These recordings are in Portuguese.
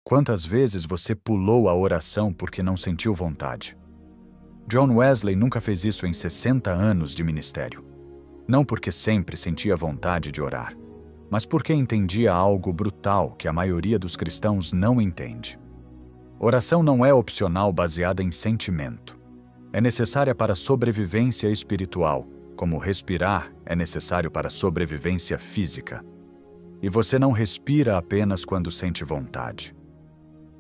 Quantas vezes você pulou a oração porque não sentiu vontade? John Wesley nunca fez isso em 60 anos de ministério. Não porque sempre sentia vontade de orar, mas porque entendia algo brutal que a maioria dos cristãos não entende. Oração não é opcional baseada em sentimento. É necessária para a sobrevivência espiritual, como respirar é necessário para a sobrevivência física. E você não respira apenas quando sente vontade.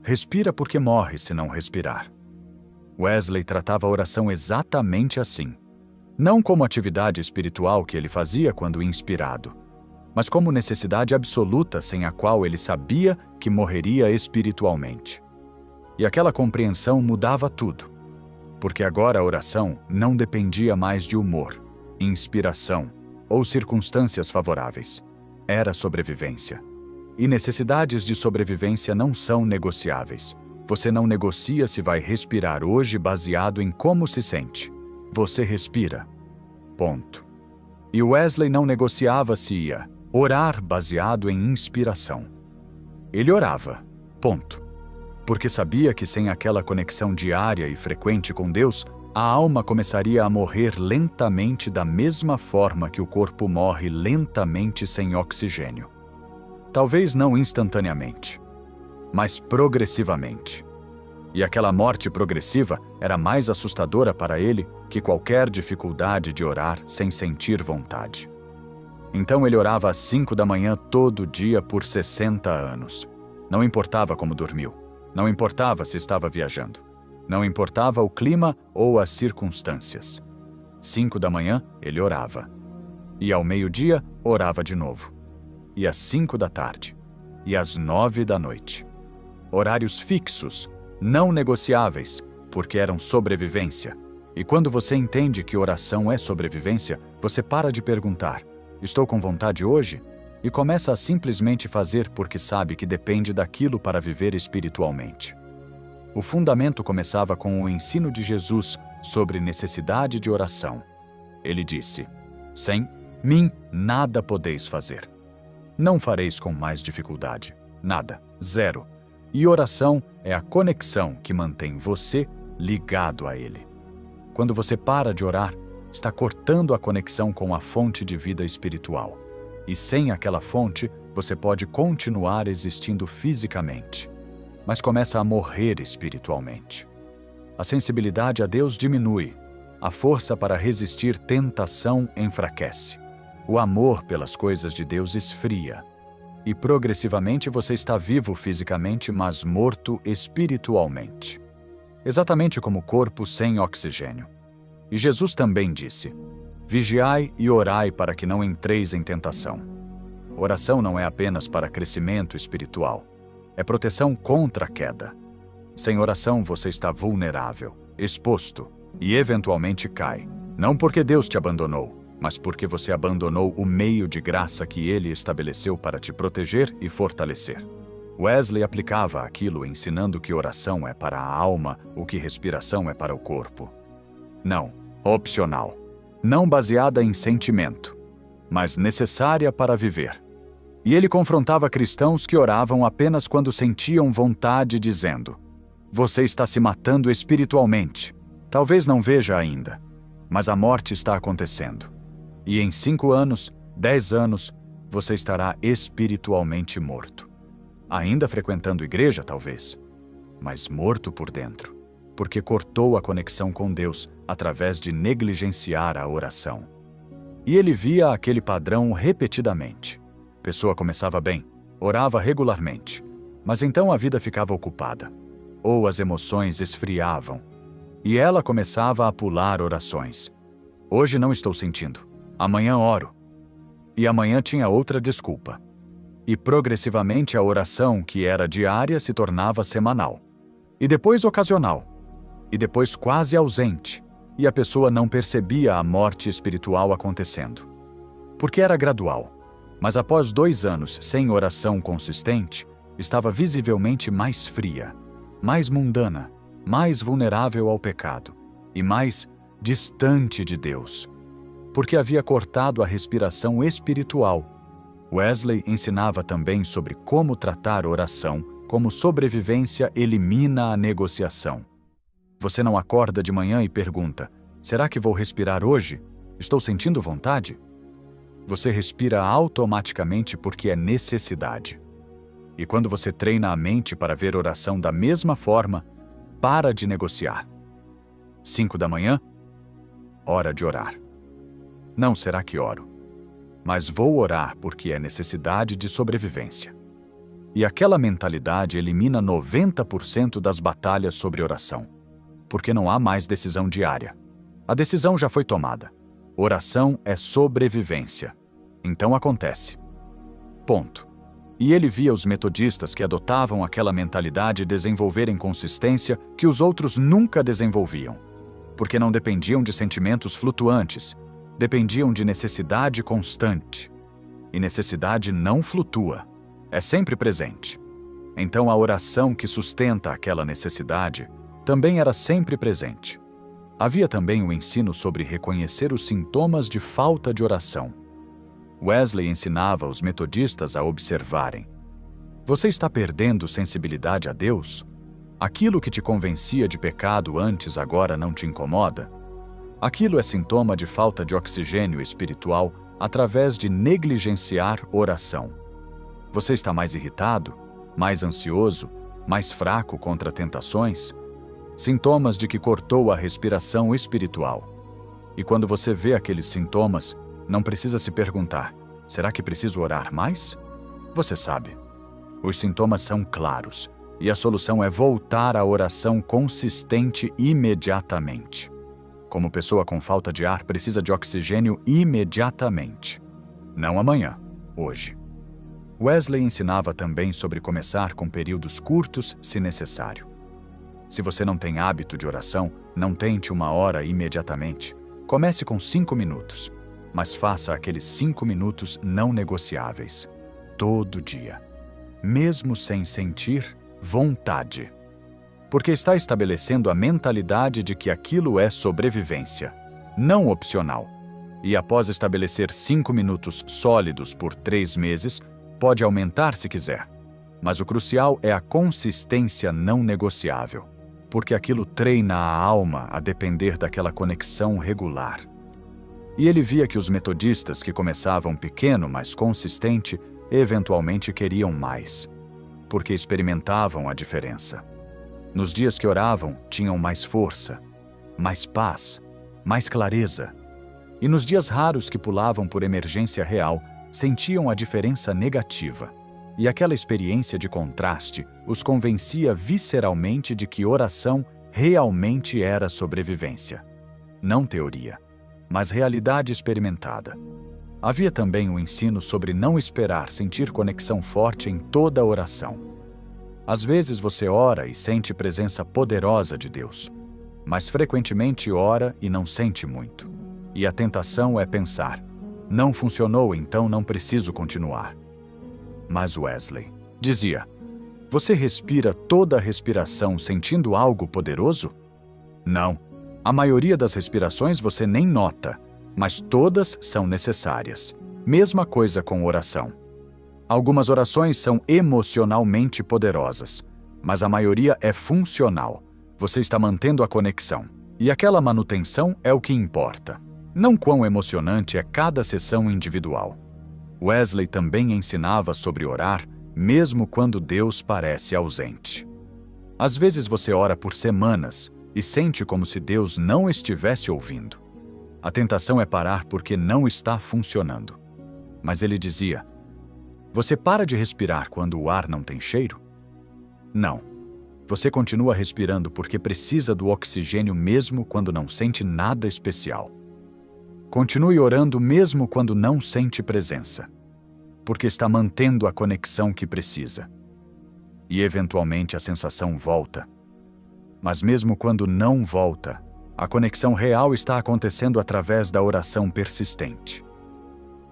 Respira porque morre se não respirar. Wesley tratava a oração exatamente assim. Não como atividade espiritual que ele fazia quando inspirado, mas como necessidade absoluta sem a qual ele sabia que morreria espiritualmente. E aquela compreensão mudava tudo, porque agora a oração não dependia mais de humor, inspiração ou circunstâncias favoráveis. Era sobrevivência. E necessidades de sobrevivência não são negociáveis. Você não negocia se vai respirar hoje baseado em como se sente. Você respira. Ponto. E Wesley não negociava se ia orar baseado em inspiração. Ele orava. Ponto. Porque sabia que sem aquela conexão diária e frequente com Deus, a alma começaria a morrer lentamente da mesma forma que o corpo morre lentamente sem oxigênio. Talvez não instantaneamente, mas progressivamente. E aquela morte progressiva era mais assustadora para ele que qualquer dificuldade de orar sem sentir vontade. Então ele orava às 5 da manhã todo dia por 60 anos. Não importava como dormiu, não importava se estava viajando, não importava o clima ou as circunstâncias. 5 da manhã ele orava. E ao meio-dia orava de novo. E às 5 da tarde. E às 9 da noite. Horários fixos, não negociáveis, porque eram sobrevivência. E quando você entende que oração é sobrevivência, você para de perguntar: estou com vontade hoje? E começa a simplesmente fazer porque sabe que depende daquilo para viver espiritualmente. O fundamento começava com o ensino de Jesus sobre necessidade de oração. Ele disse: sem mim nada podeis fazer. Não fareis com mais dificuldade. Nada. Zero. E oração é a conexão que mantém você ligado a Ele. Quando você para de orar, está cortando a conexão com a fonte de vida espiritual. E sem aquela fonte, você pode continuar existindo fisicamente, mas começa a morrer espiritualmente. A sensibilidade a Deus diminui, a força para resistir tentação enfraquece. O amor pelas coisas de Deus esfria. E progressivamente você está vivo fisicamente, mas morto espiritualmente. Exatamente como o corpo sem oxigênio. E Jesus também disse: vigiai e orai para que não entreis em tentação. Oração não é apenas para crescimento espiritual. É proteção contra a queda. Sem oração você está vulnerável, exposto e eventualmente cai. Não porque Deus te abandonou, mas porque você abandonou o meio de graça que Ele estabeleceu para te proteger e fortalecer. Wesley aplicava aquilo ensinando que oração é para a alma o que respiração é para o corpo. Não, opcional. Não baseada em sentimento, mas necessária para viver. E ele confrontava cristãos que oravam apenas quando sentiam vontade, dizendo: você está se matando espiritualmente. Talvez não veja ainda, mas a morte está acontecendo. E em 5 anos, 10 anos, você estará espiritualmente morto. Ainda frequentando igreja, talvez, mas morto por dentro, porque cortou a conexão com Deus através de negligenciar a oração. E ele via aquele padrão repetidamente. A pessoa começava bem, orava regularmente, mas então a vida ficava ocupada, ou as emoções esfriavam, e ela começava a pular orações. Hoje não estou sentindo. Amanhã oro. E amanhã tinha outra desculpa. E progressivamente a oração, que era diária, se tornava semanal. E depois ocasional. E depois quase ausente. E a pessoa não percebia a morte espiritual acontecendo. Porque era gradual. Mas após 2 anos sem oração consistente, estava visivelmente mais fria, mais mundana, mais vulnerável ao pecado e mais distante de Deus. Porque havia cortado a respiração espiritual. Wesley ensinava também sobre como tratar oração como sobrevivência elimina a negociação. Você não acorda de manhã e pergunta: será que vou respirar hoje? Estou sentindo vontade? Você respira automaticamente porque é necessidade. E quando você treina a mente para ver oração da mesma forma, para de negociar. 5 da manhã? Hora de orar. Não será que oro, mas vou orar porque é necessidade de sobrevivência. E aquela mentalidade elimina 90% das batalhas sobre oração, porque não há mais decisão diária. A decisão já foi tomada. Oração é sobrevivência. Então acontece. Ponto. E ele via os metodistas que adotavam aquela mentalidade desenvolverem consistência que os outros nunca desenvolviam, porque não dependiam de sentimentos flutuantes, dependiam de necessidade constante. E necessidade não flutua, é sempre presente. Então a oração que sustenta aquela necessidade também era sempre presente. Havia também o ensino sobre reconhecer os sintomas de falta de oração. Wesley ensinava os metodistas a observarem: você está perdendo sensibilidade a Deus? Aquilo que te convencia de pecado antes agora não te incomoda? Aquilo é sintoma de falta de oxigênio espiritual através de negligenciar oração. Você está mais irritado, mais ansioso, mais fraco contra tentações? Sintomas de que cortou a respiração espiritual. E quando você vê aqueles sintomas, não precisa se perguntar: será que preciso orar mais? Você sabe. Os sintomas são claros, e a solução é voltar à oração consistente imediatamente. Como pessoa com falta de ar precisa de oxigênio imediatamente. Não amanhã, hoje. Wesley ensinava também sobre começar com períodos curtos, se necessário. Se você não tem hábito de oração, não tente 1 hora imediatamente. Comece com 5 minutos. Mas faça aqueles 5 minutos não negociáveis, todo dia, mesmo sem sentir vontade. Porque está estabelecendo a mentalidade de que aquilo é sobrevivência, não opcional. E após estabelecer 5 minutos sólidos por 3 meses, pode aumentar se quiser. Mas o crucial é a consistência não negociável, porque aquilo treina a alma a depender daquela conexão regular. E ele via que os metodistas que começavam pequeno, mas consistente, eventualmente queriam mais, porque experimentavam a diferença. Nos dias que oravam, tinham mais força, mais paz, mais clareza. E nos dias raros que pulavam por emergência real, sentiam a diferença negativa. E aquela experiência de contraste os convencia visceralmente de que oração realmente era sobrevivência. Não teoria, mas realidade experimentada. Havia também um ensino sobre não esperar sentir conexão forte em toda a oração. Às vezes você ora e sente presença poderosa de Deus, mas frequentemente ora e não sente muito. E a tentação é pensar: não funcionou, então não preciso continuar. Mas Wesley dizia: você respira toda a respiração sentindo algo poderoso? Não. A maioria das respirações você nem nota, mas todas são necessárias. Mesma coisa com oração. Algumas orações são emocionalmente poderosas, mas a maioria é funcional. Você está mantendo a conexão. E aquela manutenção é o que importa. Não quão emocionante é cada sessão individual. Wesley também ensinava sobre orar, mesmo quando Deus parece ausente. Às vezes você ora por semanas e sente como se Deus não estivesse ouvindo. A tentação é parar porque não está funcionando. Mas ele dizia: você para de respirar quando o ar não tem cheiro? Não. Você continua respirando porque precisa do oxigênio mesmo quando não sente nada especial. Continue orando mesmo quando não sente presença, porque está mantendo a conexão que precisa. E eventualmente a sensação volta. Mas mesmo quando não volta, a conexão real está acontecendo através da oração persistente.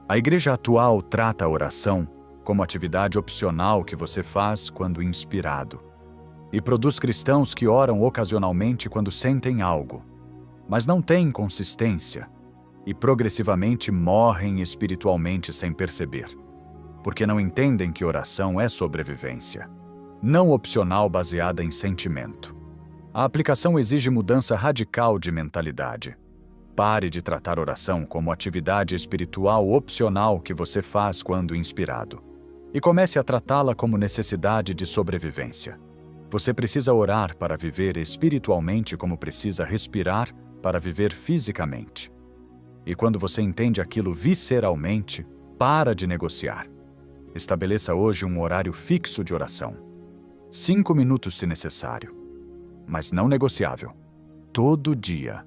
A igreja atual trata a oração como atividade opcional que você faz quando inspirado, e produz cristãos que oram ocasionalmente quando sentem algo, mas não têm consistência e progressivamente morrem espiritualmente sem perceber, porque não entendem que oração é sobrevivência. não opcional baseada em sentimento. A aplicação exige mudança radical de mentalidade. Pare de tratar oração como atividade espiritual opcional que você faz quando inspirado, e comece a tratá-la como necessidade de sobrevivência. Você precisa orar para viver espiritualmente como precisa respirar para viver fisicamente. E quando você entende aquilo visceralmente, para de negociar. Estabeleça hoje um horário fixo de oração. 5 minutos se necessário, mas não negociável. Todo dia.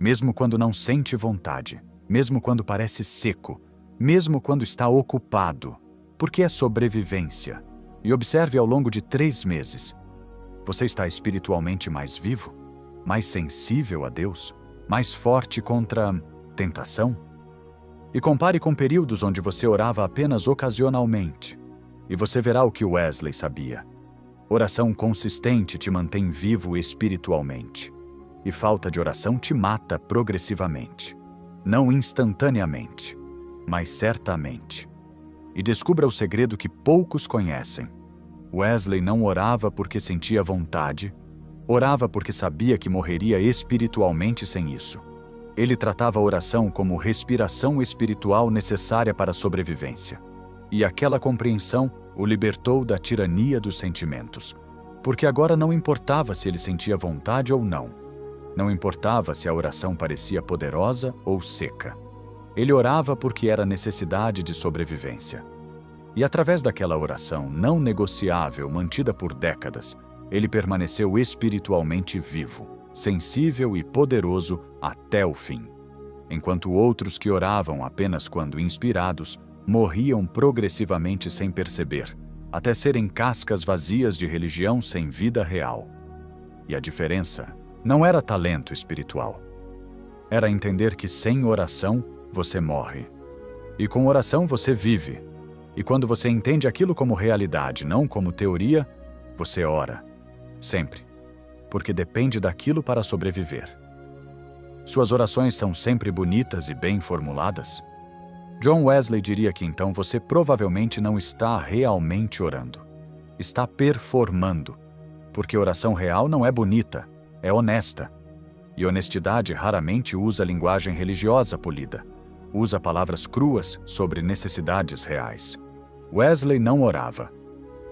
Mesmo quando não sente vontade, mesmo quando parece seco, mesmo quando está ocupado, porque é sobrevivência. E observe ao longo de 3 meses. Você está espiritualmente mais vivo? Mais sensível a Deus? Mais forte contra tentação? E compare com períodos onde você orava apenas ocasionalmente. E você verá o que Wesley sabia. Oração consistente te mantém vivo espiritualmente. E falta de oração te mata progressivamente. Não instantaneamente, mas certamente. E descubra o segredo que poucos conhecem. Wesley não orava porque sentia vontade, orava porque sabia que morreria espiritualmente sem isso. Ele tratava a oração como respiração espiritual necessária para a sobrevivência. E aquela compreensão o libertou da tirania dos sentimentos, porque agora não importava se ele sentia vontade ou não. Não importava se a oração parecia poderosa ou seca. Ele orava porque era necessidade de sobrevivência. E através daquela oração não negociável mantida por décadas, ele permaneceu espiritualmente vivo, sensível e poderoso até o fim. Enquanto outros que oravam apenas quando inspirados, morriam progressivamente sem perceber, até serem cascas vazias de religião sem vida real. E a diferença não era talento espiritual. Era entender que sem oração você morre. E com oração você vive. E quando você entende aquilo como realidade, não como teoria, você ora. Sempre. Porque depende daquilo para sobreviver. Suas orações são sempre bonitas e bem formuladas? John Wesley diria que então você provavelmente não está realmente orando. Está performando. Porque oração real não é bonita, é honesta. E honestidade raramente usa linguagem religiosa polida. Usa palavras cruas sobre necessidades reais. Wesley não orava.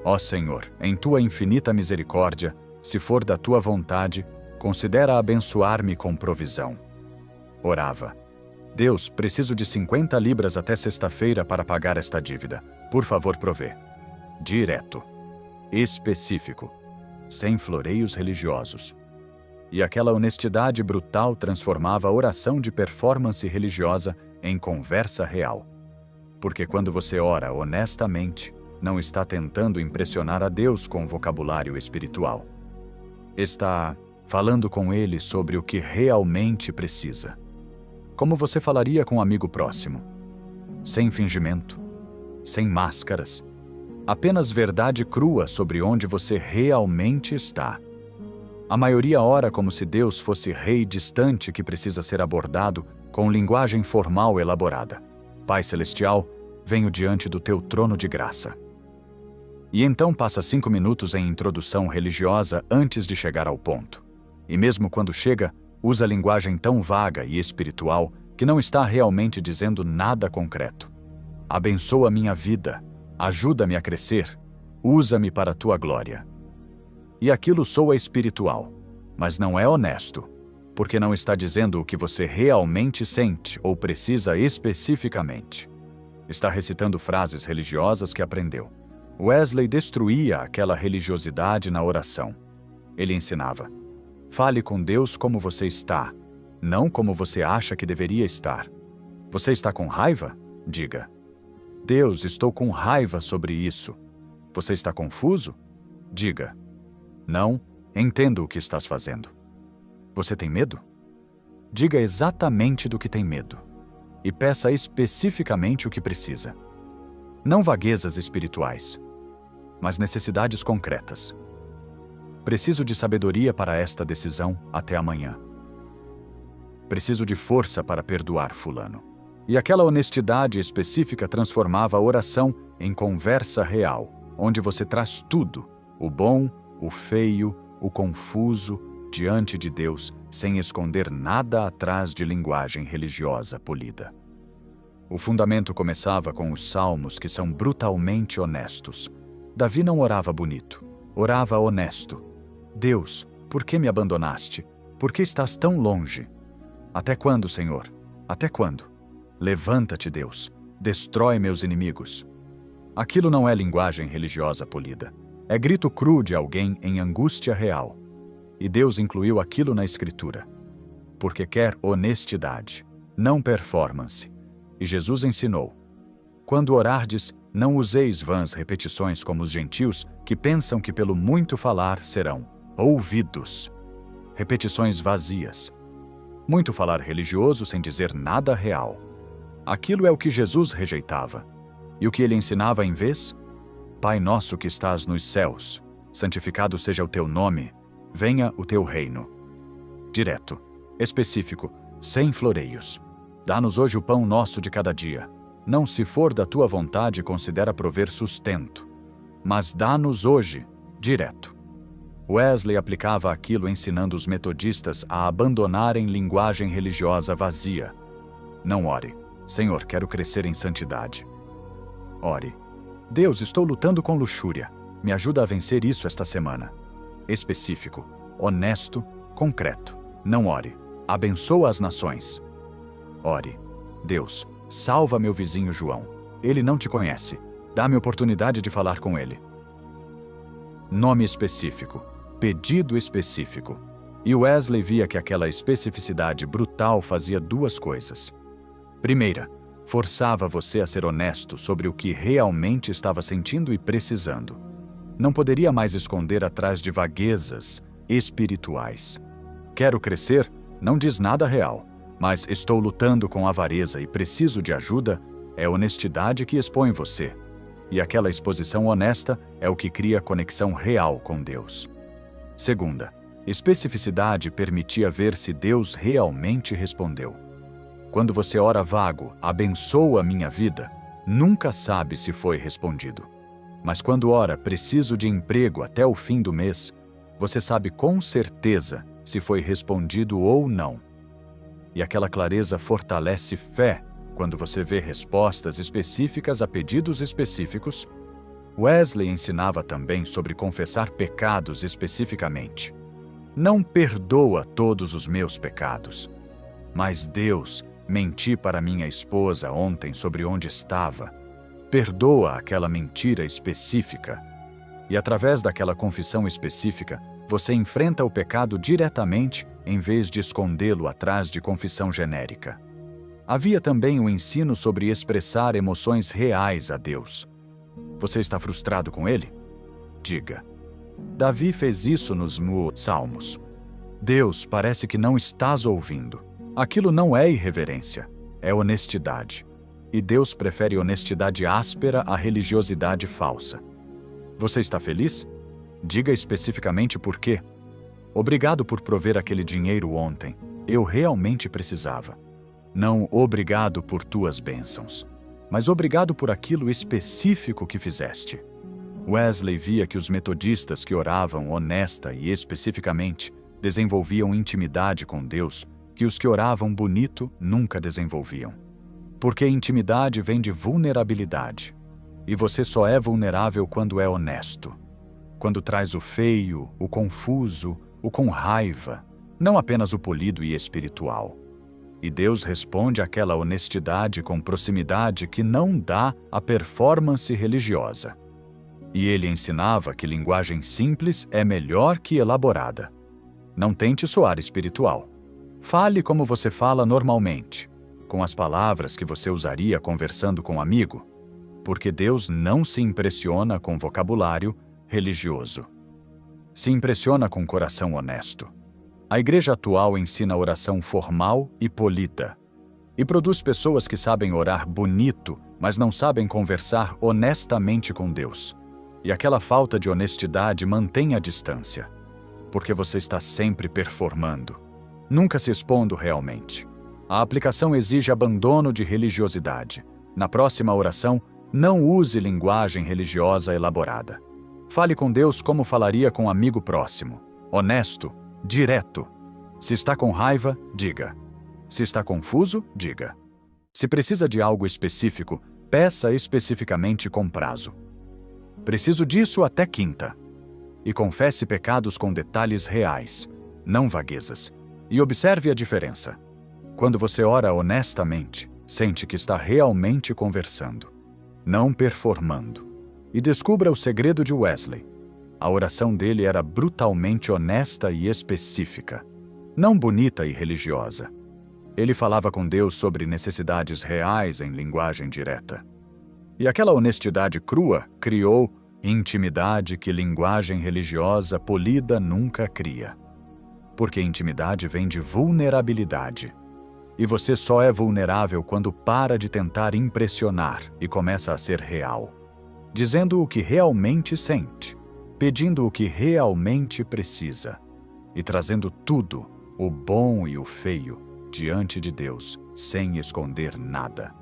Ó Senhor, em tua infinita misericórdia, se for da tua vontade, considera abençoar-me com provisão. Orava. Deus, preciso de 50 libras até sexta-feira para pagar esta dívida. Por favor, provê. Direto. Específico. Sem floreios religiosos. E aquela honestidade brutal transformava a oração de performance religiosa em conversa real. Porque quando você ora honestamente, não está tentando impressionar a Deus com vocabulário espiritual. Está falando com Ele sobre o que realmente precisa. Como você falaria com um amigo próximo. Sem fingimento, sem máscaras. Apenas verdade crua sobre onde você realmente está. A maioria ora como se Deus fosse rei distante que precisa ser abordado com linguagem formal elaborada. Pai Celestial, venho diante do teu trono de graça. E então passa 5 minutos em introdução religiosa antes de chegar ao ponto. E mesmo quando chega, usa linguagem tão vaga e espiritual que não está realmente dizendo nada concreto. Abençoa minha vida, ajuda-me a crescer, usa-me para a tua glória. E aquilo soa espiritual, mas não é honesto, porque não está dizendo o que você realmente sente ou precisa especificamente. Está recitando frases religiosas que aprendeu. Wesley destruía aquela religiosidade na oração. Ele ensinava: fale com Deus como você está, não como você acha que deveria estar. Você está com raiva? Diga: Deus, estou com raiva sobre isso. Você está confuso? Diga: não, entendo o que estás fazendo. Você tem medo? Diga exatamente do que tem medo. E peça especificamente o que precisa. Não vaguezas espirituais, mas necessidades concretas. Preciso de sabedoria para esta decisão até amanhã. Preciso de força para perdoar fulano. E aquela honestidade específica transformava a oração em conversa real, onde você traz tudo, o bom, o feio, o confuso, diante de Deus, sem esconder nada atrás de linguagem religiosa polida. O fundamento começava com os salmos, que são brutalmente honestos. Davi não orava bonito, orava honesto. Deus, por que me abandonaste? Por que estás tão longe? Até quando, Senhor? Até quando? Levanta-te, Deus, destrói meus inimigos. Aquilo não é linguagem religiosa polida. É grito cru de alguém em angústia real. E Deus incluiu aquilo na Escritura. Porque quer honestidade, não performance. E Jesus ensinou: quando orardes, não useis vãs repetições como os gentios, que pensam que pelo muito falar serão ouvidos. Repetições vazias. Muito falar religioso sem dizer nada real. Aquilo é o que Jesus rejeitava. E o que ele ensinava em vez? Pai nosso que estás nos céus, santificado seja o teu nome, venha o teu reino. Direto, específico, sem floreios. Dá-nos hoje o pão nosso de cada dia. Não se for da tua vontade, considera prover sustento. Mas dá-nos hoje, direto. Wesley aplicava aquilo ensinando os metodistas a abandonarem linguagem religiosa vazia. Não ore. Senhor, quero crescer em santidade. Ore. Deus, estou lutando com luxúria. Me ajuda a vencer isso esta semana. Específico, honesto, concreto. Não ore. Abençoa as nações. Ore. Deus, salva meu vizinho João. Ele não te conhece. Dá-me oportunidade de falar com ele. Nome específico. Pedido específico. E Wesley via que aquela especificidade brutal fazia duas coisas. Primeira, forçava você a ser honesto sobre o que realmente estava sentindo e precisando. Não poderia mais esconder atrás de vaguezas espirituais. Quero crescer, não diz nada real, mas estou lutando com avareza e preciso de ajuda, é honestidade que expõe você. E aquela exposição honesta é o que cria conexão real com Deus. Segunda, especificidade permitia ver se Deus realmente respondeu. Quando você ora vago, abençoa minha vida, nunca sabe se foi respondido. Mas quando ora, preciso de emprego até o fim do mês, você sabe com certeza se foi respondido ou não. E aquela clareza fortalece fé quando você vê respostas específicas a pedidos específicos. Wesley ensinava também sobre confessar pecados especificamente. Não perdoa todos os meus pecados. Mas Deus, menti para minha esposa ontem sobre onde estava. Perdoa aquela mentira específica. E através daquela confissão específica, você enfrenta o pecado diretamente em vez de escondê-lo atrás de confissão genérica. Havia também o ensino sobre expressar emoções reais a Deus. Você está frustrado com ele? Diga. Davi fez isso nos Salmos. Deus, parece que não estás ouvindo. Aquilo não é irreverência, é honestidade. E Deus prefere honestidade áspera à religiosidade falsa. Você está feliz? Diga especificamente por quê. Obrigado por prover aquele dinheiro ontem. Eu realmente precisava. Não obrigado por tuas bênçãos, mas obrigado por aquilo específico que fizeste. Wesley via que os metodistas que oravam honesta e especificamente desenvolviam intimidade com Deus, que os que oravam bonito nunca desenvolviam. Porque intimidade vem de vulnerabilidade. E você só é vulnerável quando é honesto. Quando traz o feio, o confuso, o com raiva, não apenas o polido e espiritual. E Deus responde àquela honestidade com proximidade que não dá a performance religiosa. E ele ensinava que linguagem simples é melhor que elaborada. Não tente soar espiritual. Fale como você fala normalmente, com as palavras que você usaria conversando com um amigo, porque Deus não se impressiona com vocabulário religioso. Se impressiona com coração honesto. A igreja atual ensina oração formal e polida, e produz pessoas que sabem orar bonito, mas não sabem conversar honestamente com Deus. E aquela falta de honestidade mantém a distância, porque você está sempre performando, nunca se expondo realmente. A aplicação exige abandono de religiosidade. Na próxima oração, não use linguagem religiosa elaborada. Fale com Deus como falaria com um amigo próximo. Honesto, direto. Se está com raiva, diga. Se está confuso, diga. Se precisa de algo específico, peça especificamente com prazo. Preciso disso até quinta. E confesse pecados com detalhes reais, não vaguezas. E observe a diferença. Quando você ora honestamente, sente que está realmente conversando, não performando. E descubra o segredo de Wesley. A oração dele era brutalmente honesta e específica, não bonita e religiosa. Ele falava com Deus sobre necessidades reais em linguagem direta. E aquela honestidade crua criou intimidade que linguagem religiosa polida nunca cria. Porque intimidade vem de vulnerabilidade. E você só é vulnerável quando para de tentar impressionar e começa a ser real. Dizendo o que realmente sente, pedindo o que realmente precisa e trazendo tudo, o bom e o feio, diante de Deus, sem esconder nada.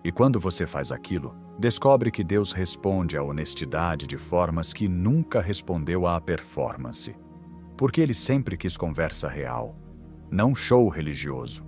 E quando você faz aquilo, descobre que Deus responde à honestidade de formas que nunca respondeu à performance. Porque Ele sempre quis conversa real, não show religioso.